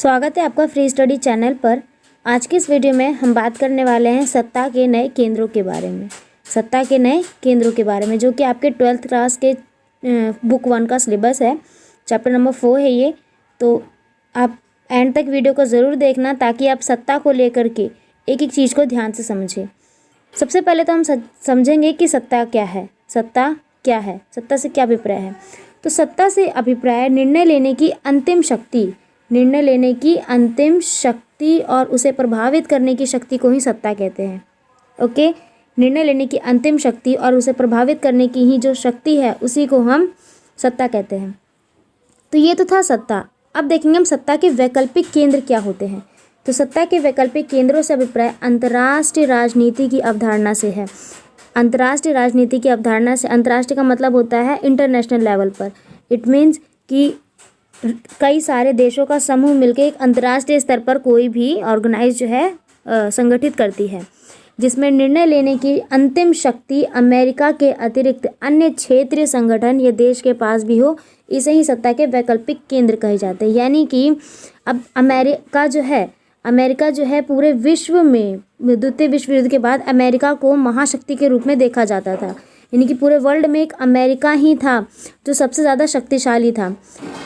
स्वागत है आपका फ्री स्टडी चैनल पर। आज की इस वीडियो में हम बात करने वाले हैं सत्ता के नए केंद्रों के बारे में। सत्ता के नए केंद्रों के बारे में जो कि आपके 12th क्लास के बुक 1 का सिलेबस है, चैप्टर नंबर 4 है ये। तो आप एंड तक वीडियो को ज़रूर देखना ताकि आप सत्ता को लेकर के एक एक चीज़ को ध्यान से समझें। सबसे पहले तो हम समझेंगे कि सत्ता क्या है। सत्ता क्या है, सत्ता से क्या अभिप्राय है। तो सत्ता से अभिप्राय निर्णय लेने की अंतिम शक्ति और उसे प्रभावित करने की शक्ति को ही सत्ता कहते हैं। ओके, निर्णय लेने की अंतिम शक्ति और उसे प्रभावित करने की ही जो शक्ति है उसी को हम सत्ता कहते हैं। तो ये तो था सत्ता। अब देखेंगे हम सत्ता के वैकल्पिक केंद्र क्या होते हैं। तो सत्ता के वैकल्पिक केंद्रों से अभिप्राय अंतर्राष्ट्रीय राजनीति की अवधारणा से है। अंतर्राष्ट्रीय राजनीति की अवधारणा से, अंतर्राष्ट्रीय का मतलब होता है इंटरनेशनल लेवल पर। इट मीन्स कि कई सारे देशों का समूह मिलकर एक अंतर्राष्ट्रीय स्तर पर कोई भी ऑर्गेनाइज जो है संगठित करती है, जिसमें निर्णय लेने की अंतिम शक्ति अमेरिका के अतिरिक्त अन्य क्षेत्रीय संगठन या देश के पास भी हो। इसे ही सत्ता के वैकल्पिक केंद्र कहे जाते हैं। यानी कि अब अमेरिका जो है पूरे विश्व में द्वितीय विश्व युद्ध के बाद अमेरिका को महाशक्ति के रूप में देखा जाता था। यानी कि पूरे वर्ल्ड में एक अमेरिका ही था जो सबसे ज़्यादा शक्तिशाली था।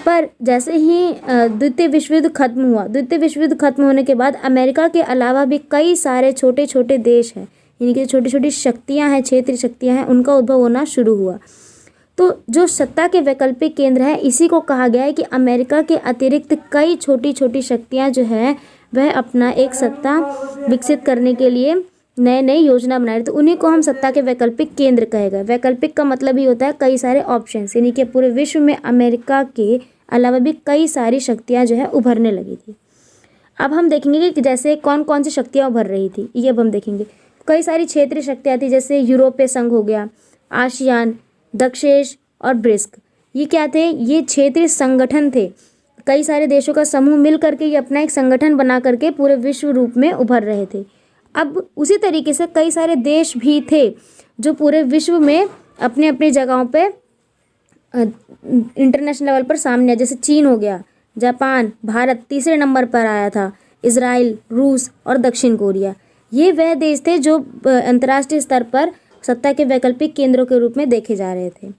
पर जैसे ही द्वितीय विश्व युद्ध खत्म होने के बाद अमेरिका के अलावा भी कई सारे छोटे छोटे देश हैं, यानी कि छोटी छोटी शक्तियां हैं, क्षेत्रीय शक्तियां हैं, उनका उद्भव होना शुरू हुआ। तो जो सत्ता के वैकल्पिक केंद्र है, इसी को कहा गया है कि अमेरिका के अतिरिक्त कई छोटी छोटी शक्तियाँ जो है वह अपना एक सत्ता विकसित करने के लिए नए नई योजना बना रहे। तो उन्हीं को हम सत्ता के वैकल्पिक केंद्र कहेगा। वैकल्पिक का मतलब ही होता है कई सारे ऑप्शंस, यानी कि पूरे विश्व में अमेरिका के अलावा भी कई सारी शक्तियां जो है उभरने लगी थी। अब हम देखेंगे कि जैसे कौन कौन सी शक्तियां उभर रही थी, ये अब हम देखेंगे। कई सारी क्षेत्रीय शक्तियां थी, जैसे यूरोपीय संघ हो गया, आसियान, दक्षेश और ब्रिक्स। ये क्या थे? ये क्षेत्रीय संगठन थे। कई सारे देशों का समूह मिल करके ये अपना एक संगठन बना करके पूरे विश्व रूप में उभर रहे थे। अब उसी तरीके से कई सारे देश भी थे जो पूरे विश्व में अपने अपनी जगहों पे इंटरनेशनल लेवल पर सामने आए। जैसे चीन हो गया, जापान, भारत तीसरे नंबर पर आया था, इजराइल, रूस और दक्षिण कोरिया। ये वह देश थे जो अंतर्राष्ट्रीय स्तर पर सत्ता के वैकल्पिक केंद्रों के रूप में देखे जा रहे थे।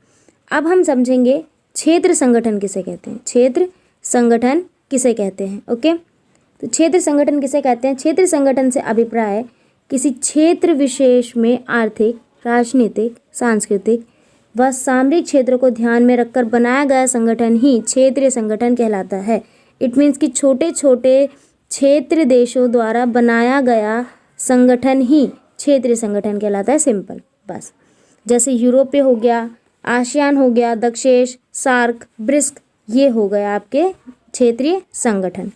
अब हम समझेंगे क्षेत्र संगठन किसे कहते हैं। क्षेत्र संगठन किसे कहते हैं? ओके, तो क्षेत्र संगठन किसे कहते हैं? क्षेत्र संगठन से अभिप्राय किसी क्षेत्र विशेष में आर्थिक, राजनीतिक, सांस्कृतिक व सामरिक क्षेत्रों को ध्यान में रखकर बनाया गया संगठन ही क्षेत्रीय संगठन कहलाता है। इट मीन्स कि छोटे छोटे क्षेत्र देशों द्वारा बनाया गया संगठन ही क्षेत्रीय संगठन कहलाता है। सिंपल, बस। जैसे यूरोपीय हो गया, आसियान हो गया, दक्षेश, सार्क, ब्रिक्स, ये हो गया आपके क्षेत्रीय संगठन।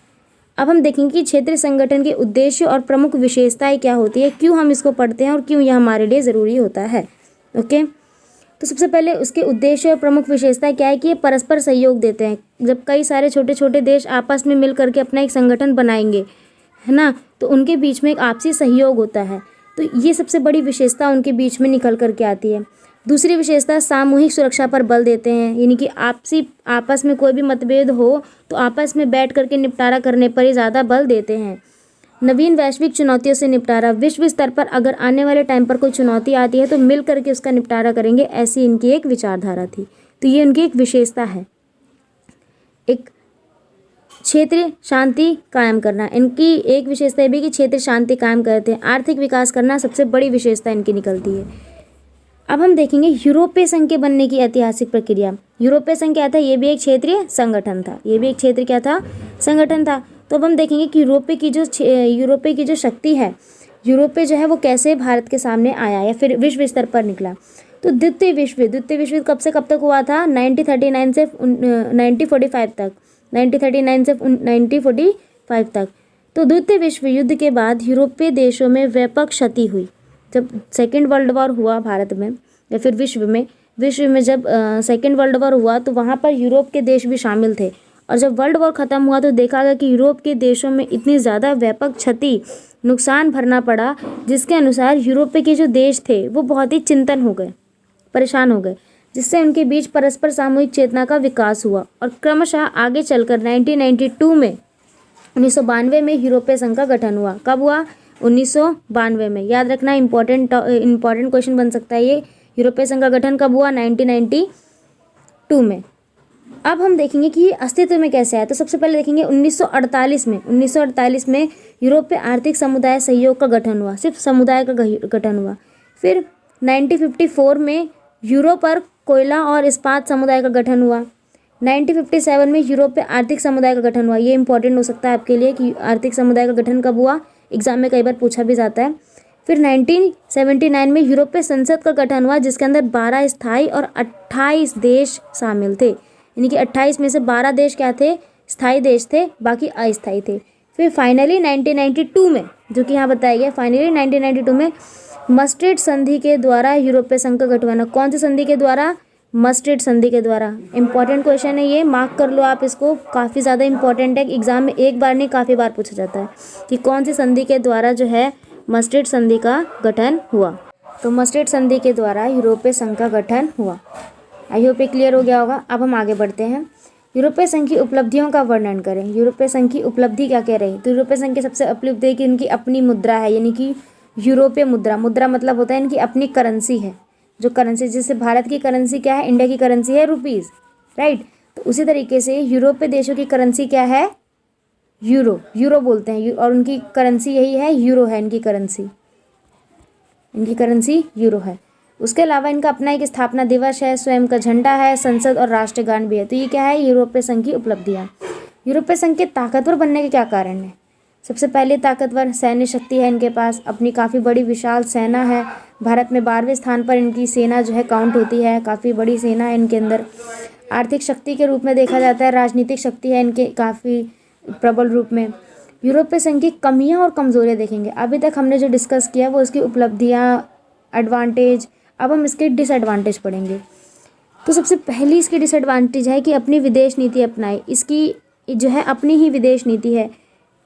अब हम देखेंगे कि क्षेत्रीय संगठन के उद्देश्य और प्रमुख विशेषताएं क्या होती है, क्यों हम इसको पढ़ते हैं और क्यों यह हमारे लिए ज़रूरी होता है। ओके, तो सबसे पहले उसके उद्देश्य और प्रमुख विशेषता क्या है कि ये परस्पर सहयोग देते हैं। जब कई सारे छोटे छोटे देश आपस में मिल करके अपना एक संगठन बनाएंगे, है ना, तो उनके बीच में एक आपसी सहयोग होता है। तो ये सबसे बड़ी विशेषता उनके बीच में निकल करके आती है। दूसरी विशेषता सामूहिक सुरक्षा पर बल देते हैं, यानी कि आपस में कोई भी मतभेद हो तो आपस में बैठ करके निपटारा करने पर ही ज़्यादा बल देते हैं। नवीन वैश्विक चुनौतियों से निपटारा, विश्व स्तर पर अगर आने वाले टाइम पर कोई चुनौती आती है तो मिल करके उसका निपटारा करेंगे, ऐसी इनकी एक विचारधारा थी। तो ये उनकी एक विशेषता है। एक क्षेत्रीय शांति कायम करना, इनकी एक विशेषता भी कि क्षेत्रीय शांति कायम करते हैं। आर्थिक विकास करना सबसे बड़ी विशेषता इनकी निकलती है। अब हम देखेंगे यूरोपीय संघ के बनने की ऐतिहासिक प्रक्रिया। यूरोपीय संघ क्या था? ये भी एक क्षेत्रीय संगठन था। संगठन था। तो अब हम देखेंगे कि यूरोपीय की जो शक्ति है, यूरोपीय जो है वो कैसे भारत के सामने आया या फिर विश्व स्तर पर निकला। तो द्वितीय विश्व युद्ध कब से कब तक हुआ था? 1939 से 1945 तक। 1939 से 1945 तक। तो द्वितीय विश्व युद्ध के बाद यूरोपीय देशों में व्यापक क्षति हुई। जब सेकेंड वर्ल्ड वॉर हुआ भारत में या फिर विश्व में जब सेकेंड वर्ल्ड वॉर हुआ तो वहाँ पर यूरोप के देश भी शामिल थे। और जब वर्ल्ड वॉर ख़त्म हुआ तो देखा गया कि यूरोप के देशों में इतनी ज़्यादा व्यापक क्षति, नुकसान भरना पड़ा, जिसके अनुसार यूरोप के जो देश थे वो बहुत ही परेशान हो गए, जिससे उनके बीच परस्पर सामूहिक चेतना का विकास हुआ। और क्रमशः आगे चलकर 1992 में 1992 में यूरोपीय संघ का गठन हुआ। कब हुआ? 1992 में। याद रखना, इंपॉर्टेंट क्वेश्चन बन सकता है ये। यूरोपीय संघ का गठन कब हुआ? 1992 में। अब हम देखेंगे कि ये अस्तित्व में कैसे आया। तो सबसे पहले देखेंगे 1948 में। 1948 में यूरोपीय आर्थिक समुदाय सहयोग का गठन हुआ, सिर्फ समुदाय का गठन हुआ। फिर 1954 में यूरो पर कोयला और इस्पात समुदाय का गठन हुआ। 1957 में यूरोपीय आर्थिक समुदाय का गठन हुआ। ये इंपॉर्टेंट हो सकता है आपके लिए कि आर्थिक समुदाय का गठन कब हुआ, एग्जाम में कई बार पूछा भी जाता है। फिर 1979 में यूरोपीय संसद का गठन हुआ, जिसके अंदर 12 स्थायी और 28 देश शामिल थे। यानी कि 28 में से 12 देश क्या थे? स्थायी देश थे, बाकी अस्थायी थे। फिर फाइनली 1992 में, जो कि यहाँ बताया गया, फाइनली 1992 में मस्ट्रिड संधि के द्वारा यूरोपीय संघ का गठन हुआ। कौन सी संधि के द्वारा? मस्ट्रिड संधि के द्वारा। इंपॉर्टेंट क्वेश्चन है ये, मार्क कर लो आप इसको, काफ़ी ज़्यादा इंपॉर्टेंट है। एग्जाम में एक बार नहीं काफ़ी बार पूछा जाता है कि कौन सी संधि के द्वारा जो है मस्ट्रिड संधि का गठन हुआ। तो मस्ट्रिड संधि के द्वारा यूरोपीय संघ का गठन हुआ। आई होप ये क्लियर हो गया होगा। अब हम आगे बढ़ते हैं। यूरोपीय संघ की उपलब्धियों का वर्णन करें। यूरोपीय संघ की उपलब्धि क्या कह रही है? तो यूरोपीय संघ की सबसे उपलब्धि है कि इनकी अपनी मुद्रा है, यानी कि यूरोपीय मुद्रा। मुद्रा मतलब होता है इनकी अपनी करेंसी है, जो करेंसी, जैसे भारत की करेंसी क्या है? इंडिया की करेंसी है रुपीज़, राइट। तो उसी तरीके से यूरोपीय देशों की करेंसी क्या है? यूरो। यूरो बोलते हैं, और उनकी करेंसी यही है, यूरो है इनकी करेंसी। इनकी करेंसी यूरो है। उसके अलावा इनका अपना एक स्थापना दिवस है, स्वयं का झंडा है, संसद और राष्ट्रगान भी है। तो ये क्या है? यूरोपीय संघ की उपलब्धियाँ। यूरोपीय संघ के ताकतवर बनने के क्या कारण है? सबसे पहले ताकतवर सैन्य शक्ति है इनके पास, अपनी काफ़ी बड़ी विशाल सेना है। भारत में 12वें स्थान पर इनकी सेना जो है काउंट होती है, काफ़ी बड़ी सेना है इनके अंदर। आर्थिक शक्ति के रूप में देखा जाता है, राजनीतिक शक्ति है इनके काफ़ी प्रबल रूप में। यूरोपीय संघ की कमियां और कमजोरियां देखेंगे। अभी तक हमने जो डिस्कस किया वो इसकी उपलब्धियां, एडवांटेज। अब हम इसके डिसएडवांटेज पढ़ेंगे। तो सबसे पहली इसकी डिसएडवांटेज है कि अपनी विदेश नीति अपनाए। इसकी जो है अपनी ही विदेश नीति है।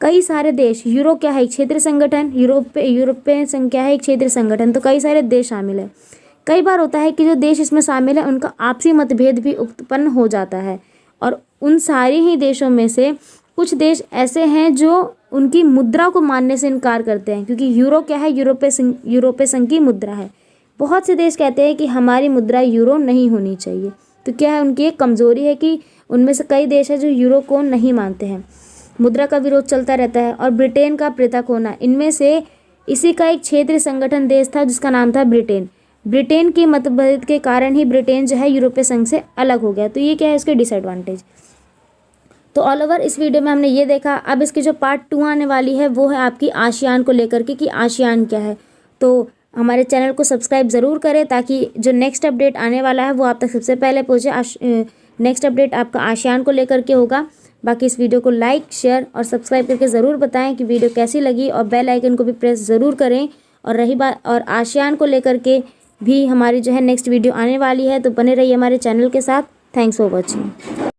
कई सारे देश, यूरो क्या है? एक क्षेत्रीय संगठन। यूरोपीय संघ क्या है? एक क्षेत्रीय संगठन। तो कई सारे देश शामिल है। कई बार होता है कि जो देश इसमें शामिल है उनका आपसी मतभेद भी उत्पन्न हो जाता है, और उन सारे ही देशों में से कुछ देश ऐसे हैं जो उनकी मुद्रा को मानने से इनकार करते हैं, क्योंकि यूरो क्या है? यूरोपीय संघ की मुद्रा है। बहुत से देश कहते हैं कि हमारी मुद्रा यूरो नहीं होनी चाहिए। तो क्या है? उनकी एक कमज़ोरी है कि उनमें से कई देश है जो यूरो को नहीं मानते हैं। मुद्रा का विरोध चलता रहता है। और ब्रिटेन का पृथक होना, इनमें से इसी का एक क्षेत्रीय संगठन देश था जिसका नाम था ब्रिटेन। ब्रिटेन के मतभेद के कारण ही ब्रिटेन जो है यूरोपीय संघ से अलग हो गया। तो ये क्या है? इसके डिसएडवांटेज। तो ऑल ओवर इस वीडियो में हमने ये देखा। अब इसकी जो पार्ट 2 आने वाली है वो है आपकी आसियान को लेकर के, कि आसियान क्या है। तो हमारे चैनल को सब्सक्राइब ज़रूर करें ताकि जो नेक्स्ट अपडेट आने वाला है वो आप तक सबसे पहले पहुँचे। नेक्स्ट अपडेट आपका आसियान को लेकर के होगा। बाकी इस वीडियो को लाइक, शेयर और सब्सक्राइब करके ज़रूर बताएं कि वीडियो कैसी लगी, और बेल आइकन को भी प्रेस ज़रूर करें। और रही बात, और आसियान को लेकर के भी हमारी जो है नेक्स्ट वीडियो आने वाली है, तो बने रहिए हमारे चैनल के साथ। Thanks for watching.